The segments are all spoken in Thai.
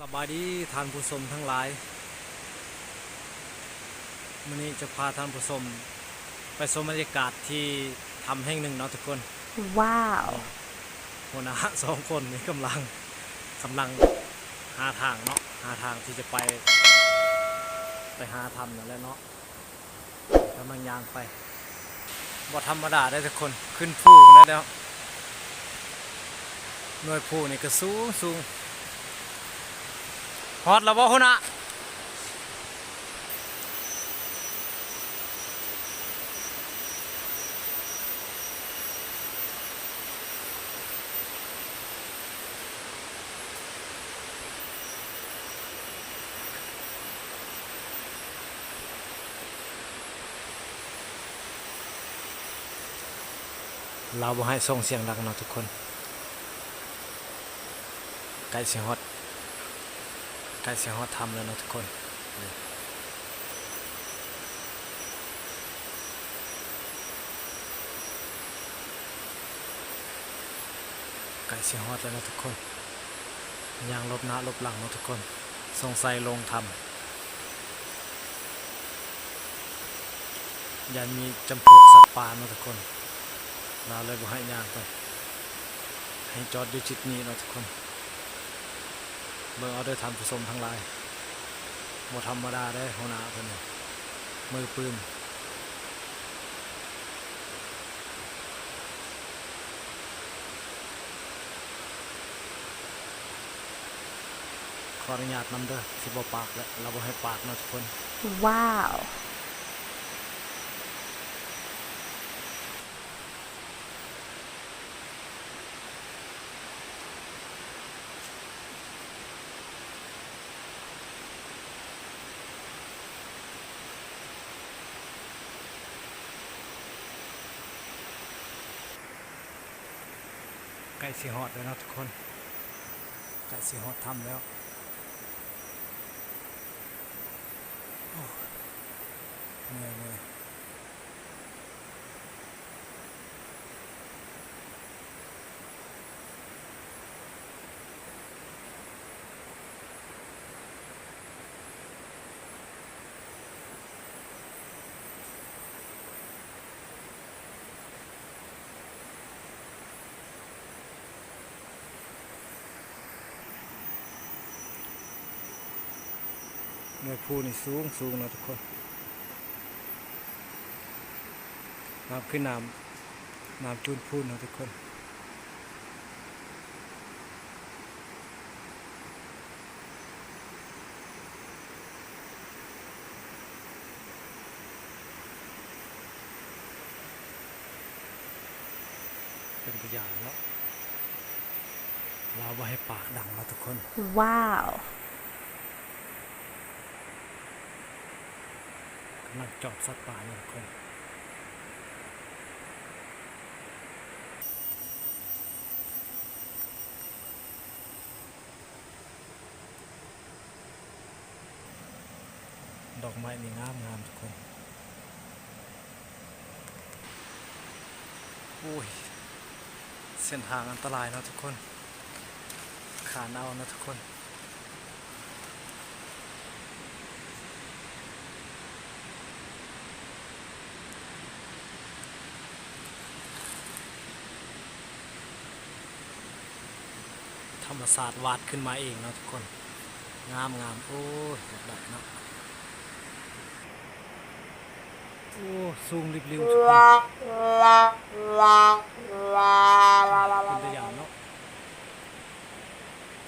สบายดีท่านผู้ชมทั้งหลายวันนี้จะพาท่านผู้ชมไปชมบรรยากาศที่ทำแห่งหนึ่งเนาะทุกคนว้าวหัวหน้าสองคนนี้กำลังหาทางเนาะหาทางที่จะไปหาทำนั่นแหละเนาะกำลังย่างไปบ่ธรรมดาได้ทุกคนขึ้นภูได้แล้วหน่วยภูนี่ก็สูงฮอดแล้วบ่หัวหน้าเราบ่ให้ส่งเสียงดังเนาะทุกคนใกล้สิฮอดทำแล้วเนาะทุกคนใกล้สิฮอดแล้วนะทุกคนยางลบหน้าลบหลังเนาะทุกคนสงสัยลงทำยันมีจำพวกสัตว์ป่าเนาะทุกคนเราเลยบ่ให้ย่างไปให้จอดอยู่จุดนี้เนาะทุกคนเบิ่งเอาด้วยท่านผู้ชมทั้งหลายบ่ธรรมดาได้หัวหน้าเพิ่นนี่มือปืนขออนุญาตนำเด้อสิบ่ปากแล้วเราบ่ให้ปากเนาะทุกคนว้าวใกล้สิฮอดแล้วเนาะทุกคนใกล้สิฮอดทำแล้วเหนื่อยหน่วยภูนี่สูงนะทุกคนน้ำขึ้นน้ำจูนพูนนะทุกคนเป็นตัวอย่างเนาะเราไว้ให้ปากดังนะทุกคนว้าวกำลังจอบสัตว์ป่าอยู่ทุกคนดอกไม้นี่งามทุกคนโอ้ยเส้นทางอันตรายนะทุกคนขาเน่านะทุกคนธรรมศาสตร์วาดขึ้นมาเองนะทุกคนงามโอ้ยอยากได้เนาะโอ้สูงริบทุกคนเป็นตัวอย่างเนาะ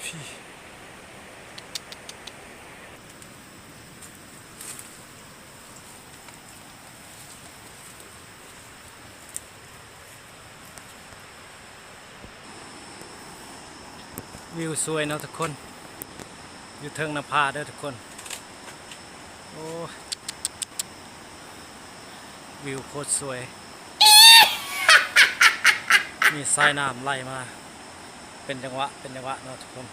พี่วิวสวยเนาะทุกคนอยู่เทิงนภาเด้อทุกคนโอ้วิวโคตรสวยมีสายน้ำไหลมาเป็นจังหวะเนาะทุกคน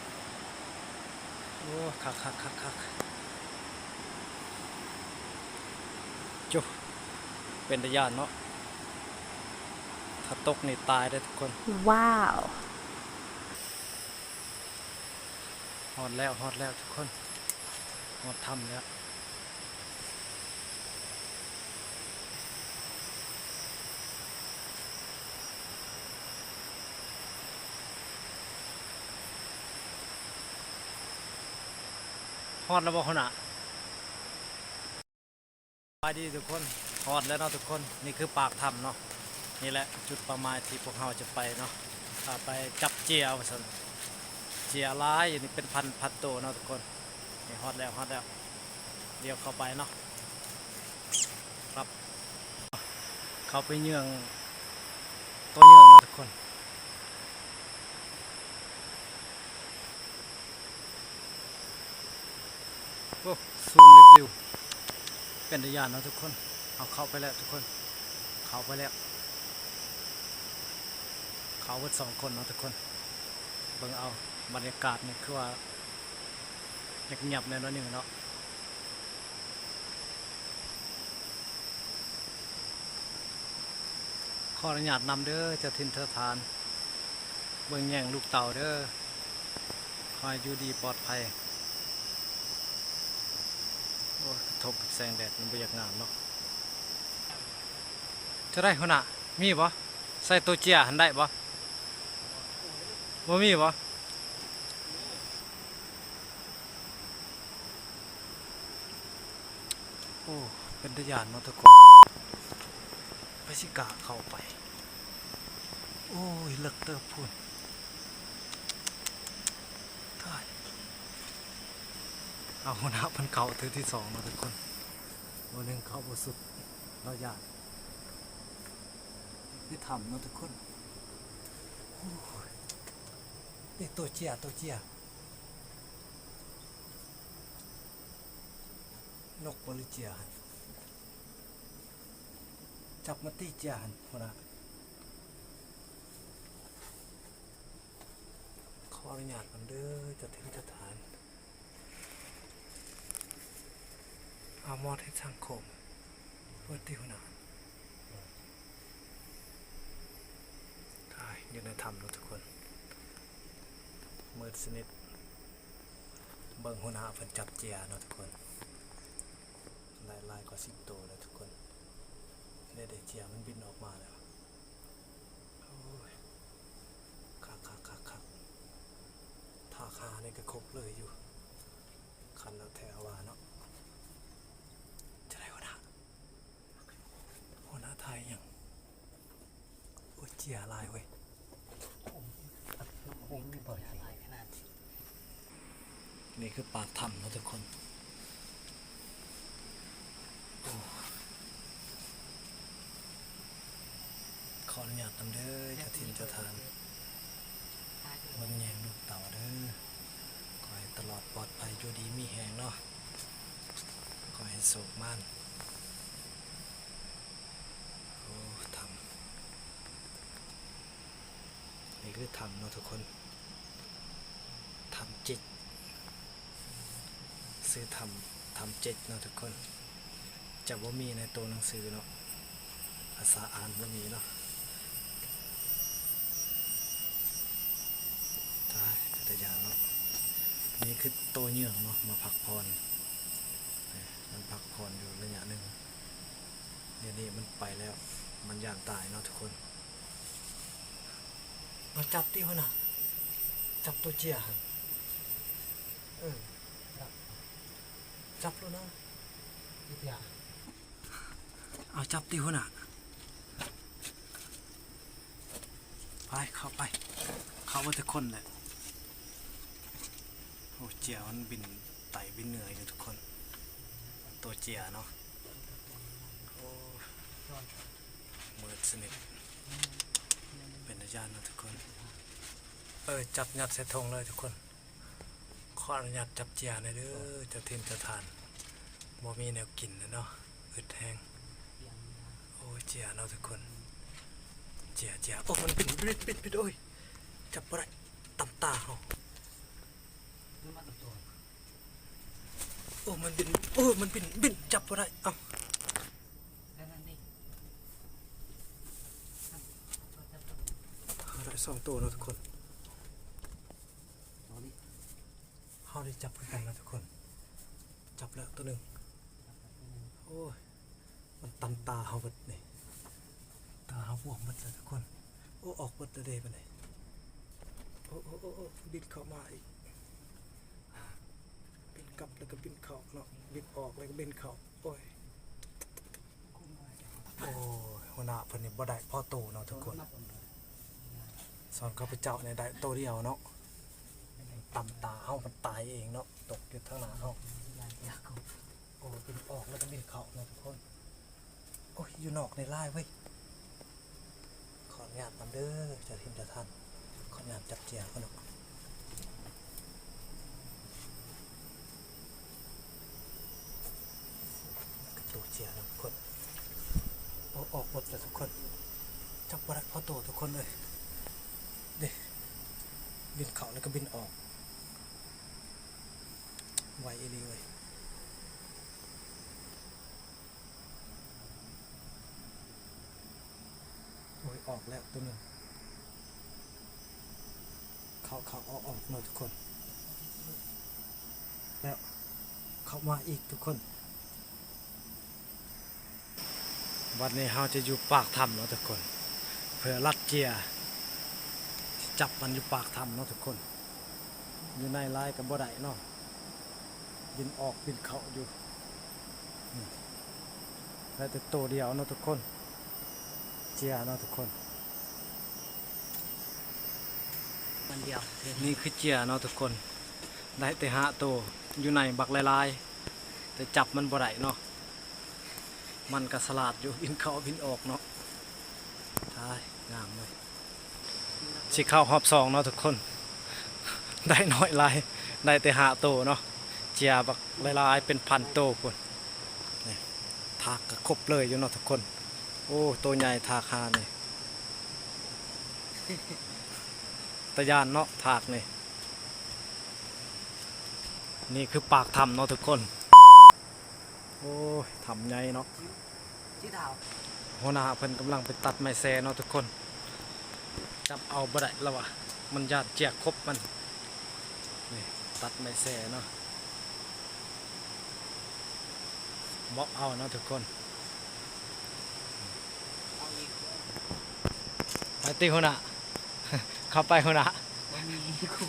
โอ้คักจุเป็นตะยานเนาะถ้าตกนี่ตายได้ทุกคนว้าว ฮอดแล้วฮอดแล้วทุกคนฮอดทำแล้วฮอดแล้วบ่คนอ่ะสวัสดีทุกคนฮอดแล้วเนาะทุกคนนี่คือปากถ้ำเนาะนี่แหละจุดประมาณที่พวกเราจะไปเนาะไปจับเจียวว่าซั่นเจียร้ายอยู่นี่เป็นพันตัวเนาะทุกคนนี่ฮอดแล้วฮอดแล้วเดี๋ยวเข้าไปเนาะครับเข้าไปเยื่องตัวเยื่องเนาะทุกคนโอ้ซูมริบๆเป็นระยะเนาะทุกคนเอาเข้าไปแล้วทุกคนเข้าไปแล้วเขาเวิร์ด2 คนเนาะทุกคนเบิ่งเอาบรรยากาศนี่คือว่าเงียบๆในน้อยหนึ่งเนาะขออนุญาตนำเด้อเจ้าถิ่นเจ้าทานเบิ่งแย่งลูกเต่าเด้อคอยอยู่ดีปลอดภัยโอ้ยกระทบกับแสงแดดมันบ่อยากงามเนาะจะได้คนน่ะมีบ่ใส่ตัวเจียหันได้บ่บ่มีบ่โอ้เป็นทะยานเนาะทุกคนไปสิกะเข้าไปโอ้ยเลิกเติบพูนถ่ายเอาหัวหน้าพันเก่าถือที่2เนาะทุกคนวันหนึ่งเข้าบ่สุดเราอยากนี่ทำเนาะทุกคนโอ้ยนี่ตัวเจียนกบริเจียนจับมาตีเจียนหัวหน้าขออนุญาตมันเด้อจะถึงจะทานเอามอดให้สังคมเพื่อที่หัวหน้าได้อยู่ในถ้ำเนาะทุกคนมืดสนิทเบิ่งหัวหน้าเพิ่นจับเจียเนาะทุกคนลายกว่า10 ตัวเลยทุกคนได้เจียมันบินออกมาแล้วโอ้ยคักท่าคานี่ก็ครบเลยอยู่คันแล้วแถวว่าเนาะจะได้หัวหน้าไทยยังโอ้ยเจียลายเว้ยนี่คือปากถ้ำเนาะทุกคนขออนุญาตนำเด้อเจ้าถิ่นเจ้าทานเบิ่งแยงลูกเต่าเด้อขอให้ตลอดปลอดภัยอยู่ดีมีแหงเนาะขอให้โศกม่านโอ้ทำนี่คือทำเนาะทุกคนทำจิตซื้อทำจิตเนาะทุกคนจะว่ามีในตัวหนังสือเนาะภาษาอ่านว่ามีเนาะใช่พัทยาเนาะนี่คือตัวเยื่องเนาะมาพักผ่อนมันพักผ่อนอยู่ระยะหนึ่งเดี๋ยวนี้มันไปแล้วมันย่านตายเนาะทุกคนมาจับตีหัวหน้าจับตัวเจียจับแล้วนะเอาจับตีหัวหน้าไปเข้าว่าทุกคนเลยโอ้เจียมันบินไต่บินเหนื่อยอยู่ทุกคนตัวเจียเนาะโอ้มืดสนิทเป็นอาจารย์นะทุกคนจับยัดใส่ธงเลยทุกคนขออนุญาตจับเจียหน่อยเด้อจะเทนจะทานบ่มีแนวกินนะเนาะอึดแห้งโอ้เจียเนาะทุกคนเจียโอ้มันปิดโอ้ยจับอะไรตำตาเขาโอ้มันบินจับอะไรเอ้าได้2 ตัวแล้วทุกคนเฮา เขาได้จับกันแล้วทุกคนจับแล้วตัวหนึ่งโอ้ยมันตันตาเขาหมดนี่ตาเขาบวมหมดเลยทุกคนโอ้ออกหมดเลยไปไหนโอ้บินเข้ามาอีกบินกลับแล้วก็บินเข้าเนาะบินออกแล้วก็บินเข้าโอ้ยหัวหน้าเพิ่นนี่บ่ได้พ่อโตเนาะทุกคนสอนเขาไปเจ้าในได้โตเดียวเนาะตำตาเฮามันตายเองเนาะตกอยู่ทางหน้าเฮาโอ้บินออกแล้วก็บินเข้าเนาะทุกคนโอ้ยอยู่นอกในไร่เว้ยขออนุญาตนำเด้อเจ้าทิมเจ้าท่านขออนุญาตจับเจียเขาเนาะกระตูเจียเนาะทุกคนโอ้ออกหมดแล้วทุกคนจับบ่ได้พอโตทุกคนเลยเด้บินเข้าแล้วก็บินออกไวอีหลีเว้ยโอ้ยออกแล้วตัวหนึ่งเขาออกหน่อยทุกคนแล้วเข้ามาอีกทุกคนวันนี้เราจะอยู่ปากถ้ำเนาะทุกคนเพื่อรัดเจียจับมันอยู่ปากถ้ำเนาะทุกคนอยู่ในลายกับบ่ได้เนาะบินออกบินเข้าอยู่แล้วแต่ตัวเดียวเนาะทุกคนเจียเนาะทุกคนมันเดียว นี่คือเจียเนาะทุกคนได้แต่หาตัวอยู่ในบักลายๆแต่จับมันบ่ได้เนาะมันก็สลาดอยู่บินเข้าบินออกเนาะท้ายงามเลยสิเข้ารอบสองเนาะทุกคนได้น้อยลายได้แต่หาตัวเนาะเจียบักลายๆเป็นพันตัวคนนี่ทากก็ครบเลยอยู่เนาะทุกคนโอ้ตัวใหญ่ทากหานี่ตะยานเนาะทากนี่นี่คือปากถ้ำเนาะทุกคนโอ้ยถ้ำใหญ่เนาะ ที่ดาว หัวหน้าเพิ่นกำลังไปตัดไม้แซเนาะทุกคนจับเอาบ่ได้แล้ววะมันญาติเจียกครบมันนี่ตัดไม้แซเนาะบ่เอาเนาะทุกคน เอาอีก ไปตีหัวหน้า เข้าไปหัวหน้า มันมีคู่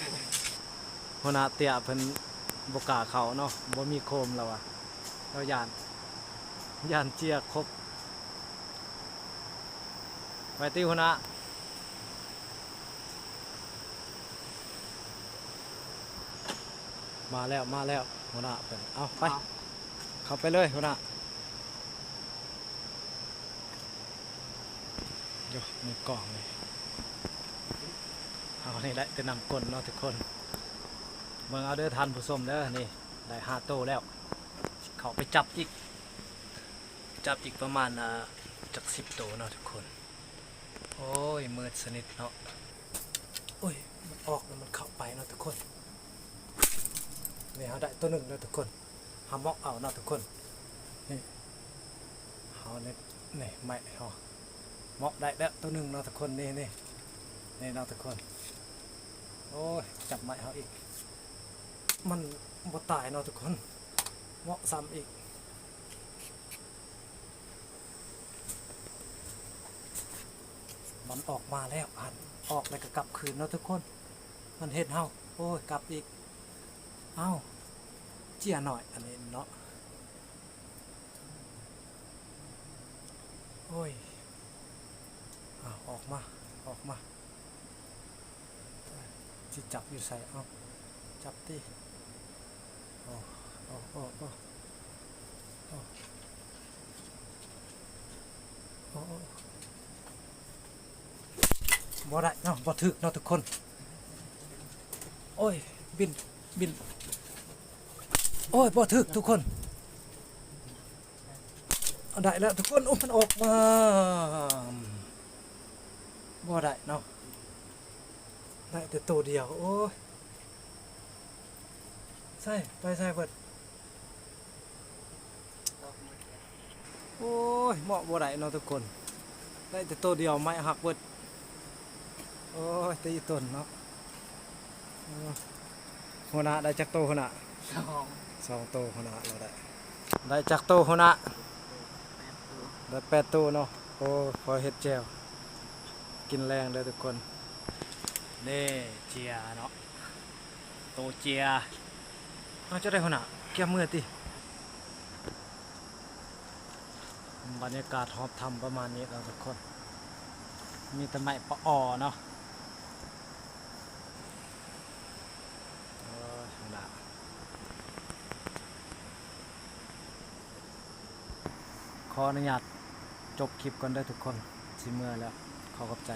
หัวหน้าเตี้ยเพิ่นบ่กล้าเข้าเนาะบ่มีโคมแล้ววะเราย่านเจียกครบไปตีหัวหน้ามาแล้วหัวหน้าเพิ่นเอาไปเข้าไปเลยหัวหน้าโยมีกล่องเลยเอานี่ได้แต่นำกลเนาะทุกคนเบิ่งเอาเด้อทันผู้ชมเด้อนี่ได้5โตแล้วเขาไปจับอีกประมาณจาก10โตเนาะทุกคนโอ้ยมืดสนิทเนาะโอ้ยมันออกแล้วมันเข้าไปเนาะทุกคนนี่เขาได้ตัวหนึ่งเนาะทุกคนหามอกเอาเนาะทุกคนนี่เขาเนี่ยนี่ไม่เขามอกได้แล้วตัวหนึ่งเนาะทุกคนนี่เนาะทุกคนโอ้ยจับไม้เขาอีกมันบ่ตายเนาะทุกคนมอกซ้ำอีกมันออกมาแล้วออกแล้วก็กลับคืนเนาะทุกคนมันเห็นเฮาโอ้ยกลับอีกเอ้าเจียหน่อยอันนี้เนาะโอ้ยออกมาที่จับอยู่ใส่เอาจับดิโอ้บ่ได้เนาะบ่ถึกเนาะทุกคนโอ้ยบินโอ้ยบ่ถึกทุกคนเอาได้แล้วทุกคนโอ้มันออกมาบ่ได้เนาะได้แต่ตัวเดียวโอ้ยใส่เบิดโอ้ยเหมาะบ่ได้เนาะทุกคนได้แต่ตัวเดียวไม้หักเบิดโอ้ยตีต้นเนาะ หัวหน้าได้จักโตหัวหน้า สอง 2โตหัวหน้าเราได้จักโตหัวหน้า แปดตัว ได้8โตเนาะโอ้พอเฮ็ดแจ่วกินแรงเด้อทุกคนนี่เจียเนาะโตเจียเอาจะได้หัวหน้าเกี่ยมมือติบรรยากาศหอบทำประมาณนี้เราทุกคนมีแต่ไม้ปะอ่อเนาะหัวหน้าขออนุญาตจบคลิปก่อนได้อทุกคนสิเมื่อแล้วขอขอบใจ